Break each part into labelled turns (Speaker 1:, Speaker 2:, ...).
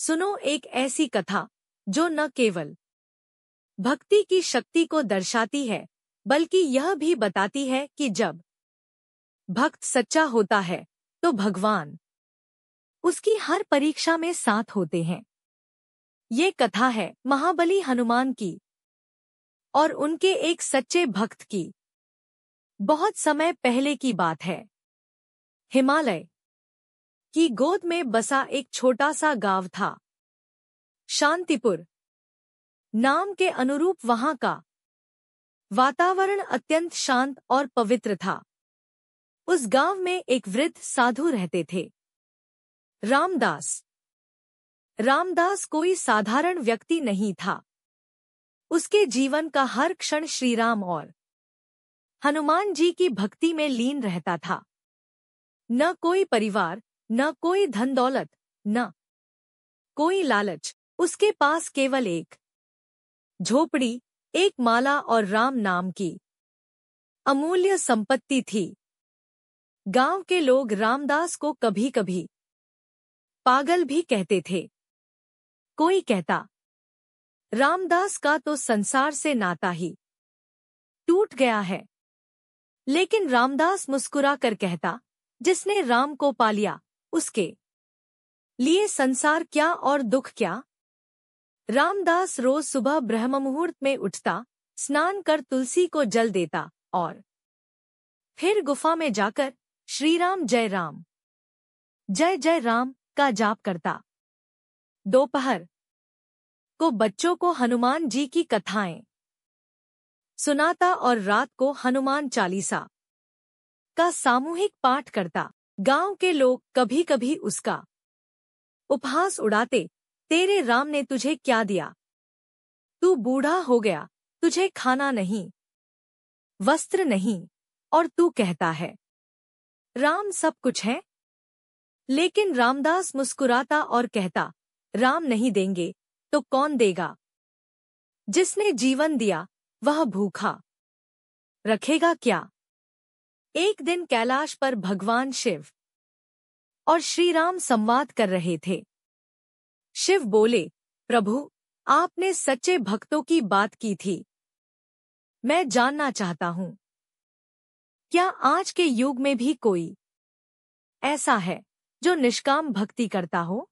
Speaker 1: सुनो एक ऐसी कथा जो न केवल भक्ति की शक्ति को दर्शाती है, बल्कि यह भी बताती है कि जब भक्त सच्चा होता है तो भगवान उसकी हर परीक्षा में साथ होते हैं। ये कथा है महाबली हनुमान की और उनके एक सच्चे भक्त की। बहुत समय पहले की बात है। हिमालय की गोद में बसा एक छोटा सा गांव था। शांतिपुर नाम के अनुरूप वहां का वातावरण अत्यंत शांत और पवित्र था। उस गांव में एक वृद्ध साधु रहते थे, रामदास। रामदास कोई साधारण व्यक्ति नहीं था। उसके जीवन का हर क्षण श्रीराम और हनुमान जी की भक्ति में लीन रहता था। न कोई परिवार, न कोई धन दौलत, न कोई लालच। उसके पास केवल एक झोपड़ी, एक माला और राम नाम की अमूल्य संपत्ति थी। गांव के लोग रामदास को कभी-कभी पागल भी कहते थे। कोई कहता, रामदास का तो संसार से नाता ही टूट गया है। लेकिन रामदास मुस्कुरा कर कहता, जिसने राम को पा लिया, उसके लिए संसार क्या और दुख क्या। रामदास रोज सुबह ब्रह्ममुहूर्त में उठता, स्नान कर तुलसी को जल देता और फिर गुफा में जाकर श्री राम जय जय राम का जाप करता। दोपहर को बच्चों को हनुमान जी की कथाएं सुनाता और रात को हनुमान चालीसा का सामूहिक पाठ करता। गांव के लोग कभी-कभी उसका उपहास उड़ाते, तेरे राम ने तुझे क्या दिया? तू बूढ़ा हो गया, तुझे खाना नहीं, वस्त्र नहीं, और तू कहता है राम सब कुछ है। लेकिन रामदास मुस्कुराता और कहता, राम नहीं देंगे तो कौन देगा? जिसने जीवन दिया वह भूखा रखेगा क्या? एक दिन कैलाश पर भगवान शिव और श्री राम संवाद कर रहे थे। शिव बोले, प्रभु, आपने सच्चे भक्तों की बात की थी। मैं जानना चाहता हूँ, क्या आज के युग में भी कोई ऐसा है जो निष्काम भक्ति करता हो?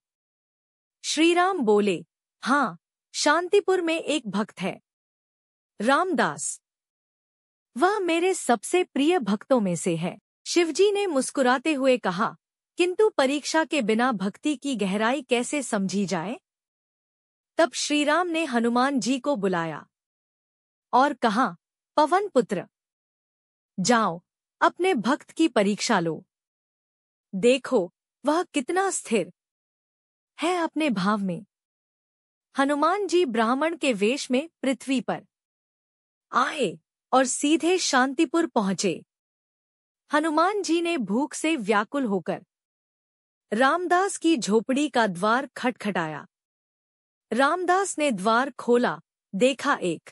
Speaker 1: श्री राम बोले, हाँ, शांतिपुर में एक भक्त है, रामदास। वह मेरे सबसे प्रिय भक्तों में से है। शिवजी ने मुस्कुराते हुए कहा, किंतु परीक्षा के बिना भक्ति की गहराई कैसे समझी जाए? तब श्रीराम ने हनुमान जी को बुलाया और कहा, पवन पुत्र, जाओ, अपने भक्त की परीक्षा लो। देखो वह कितना स्थिर है अपने भाव में। हनुमान जी ब्राह्मण के वेश में पृथ्वी पर आए और सीधे शांतिपुर पहुंचे। हनुमान जी ने भूख से व्याकुल होकर रामदास की झोपड़ी का द्वार खटखटाया। रामदास ने द्वार खोला, देखा एक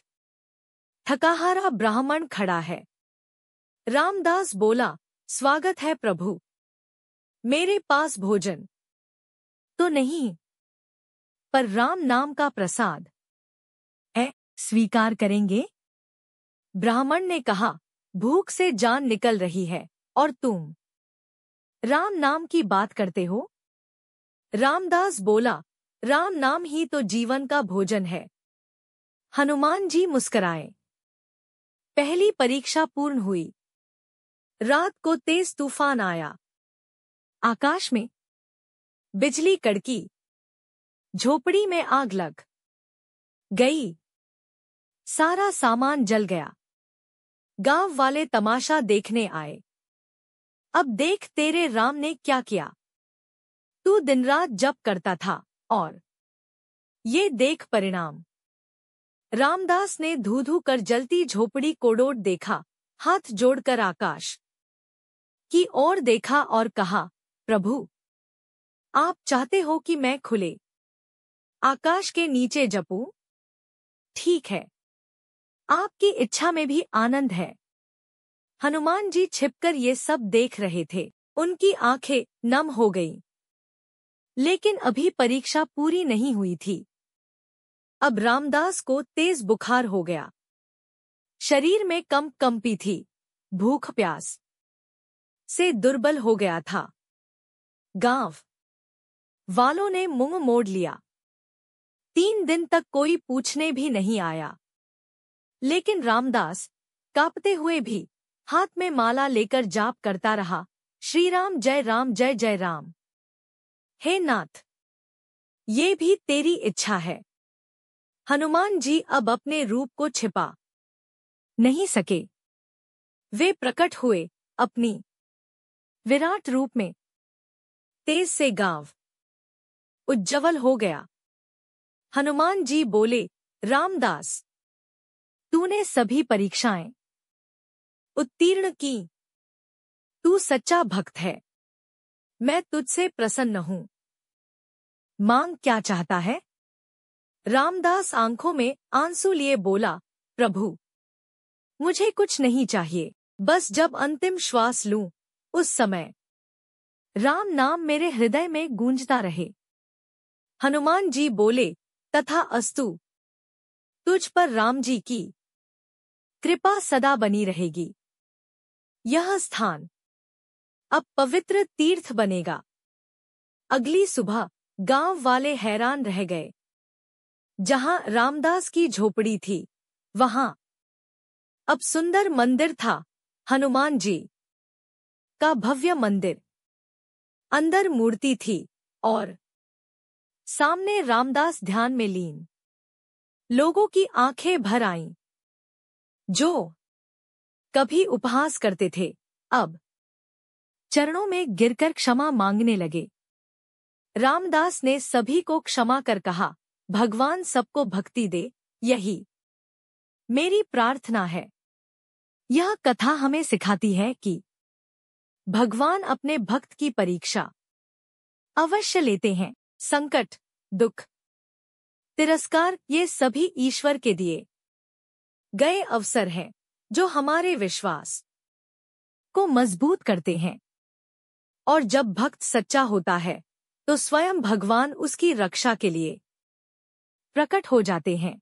Speaker 1: थकाहारा ब्राह्मण खड़ा है। रामदास बोला, स्वागत है प्रभु। मेरे पास भोजन तो नहीं, पर राम नाम का प्रसाद है, स्वीकार करेंगे? ब्राह्मण ने कहा, भूख से जान निकल रही है और तुम राम नाम की बात करते हो? रामदास बोला, राम नाम ही तो जीवन का भोजन है। हनुमान जी मुस्कराए। पहली परीक्षा पूर्ण हुई। रात को तेज तूफान आया। आकाश में बिजली कड़की। झोपड़ी में आग लग गई। सारा सामान जल गया। गांव वाले तमाशा देखने आए। अब देख तेरे राम ने क्या किया। तू दिन रात जप करता था और ये देख परिणाम। रामदास ने धू-धू कर जलती झोपड़ी को डोट देखा, हाथ जोड़कर आकाश की ओर देखा और कहा, प्रभु, आप चाहते हो कि मैं खुले आकाश के नीचे जपूं? ठीक है, आपकी इच्छा में भी आनंद है। हनुमान जी छिपकर ये सब देख रहे थे। उनकी आंखें नम हो गईं। लेकिन अभी परीक्षा पूरी नहीं हुई थी। अब रामदास को तेज बुखार हो गया। शरीर में कंपी थी। भूख प्यास से दुर्बल हो गया था। गांव वालों ने मुंह मोड़ लिया। 3 दिन तक कोई पूछने भी नहीं आया। लेकिन रामदास कांपते हुए भी हाथ में माला लेकर जाप करता रहा, श्री राम जय जय राम। हे नाथ, ये भी तेरी इच्छा है। हनुमान जी अब अपने रूप को छिपा नहीं सके। वे प्रकट हुए अपनी विराट रूप में। तेज से गांव उज्जवल हो गया। हनुमान जी बोले, रामदास, तूने सभी परीक्षाएं उत्तीर्ण की। तू सच्चा भक्त है। मैं तुझसे प्रसन्न हूं। मांग क्या चाहता है? रामदास आंखों में आंसू लिए बोला, प्रभु, मुझे कुछ नहीं चाहिए। बस जब अंतिम श्वास लूं, उस समय राम नाम मेरे हृदय में गूंजता रहे। हनुमान जी बोले, तथा अस्तु। तुझ पर राम जी की कृपा सदा बनी रहेगी। यह स्थान अब पवित्र तीर्थ बनेगा। अगली सुबह गांव वाले हैरान रह गए। जहां रामदास की झोपड़ी थी, वहां अब सुंदर मंदिर था। हनुमान जी का भव्य मंदिर। अंदर मूर्ति थी और सामने रामदास ध्यान में लीन। लोगों की आंखें भर आईं। जो कभी उपहास करते थे, अब चरणों में गिरकर क्षमा मांगने लगे। रामदास ने सभी को क्षमा कर कहा, भगवान सबको भक्ति दे, यही मेरी प्रार्थना है। यह कथा हमें सिखाती है कि भगवान अपने भक्त की परीक्षा अवश्य लेते हैं। संकट, दुख, तिरस्कार, ये सभी ईश्वर के दिए गए अवसर हैं, जो हमारे विश्वास को मजबूत करते हैं। और जब भक्त सच्चा होता है, तो स्वयं भगवान उसकी रक्षा के लिए प्रकट हो जाते हैं।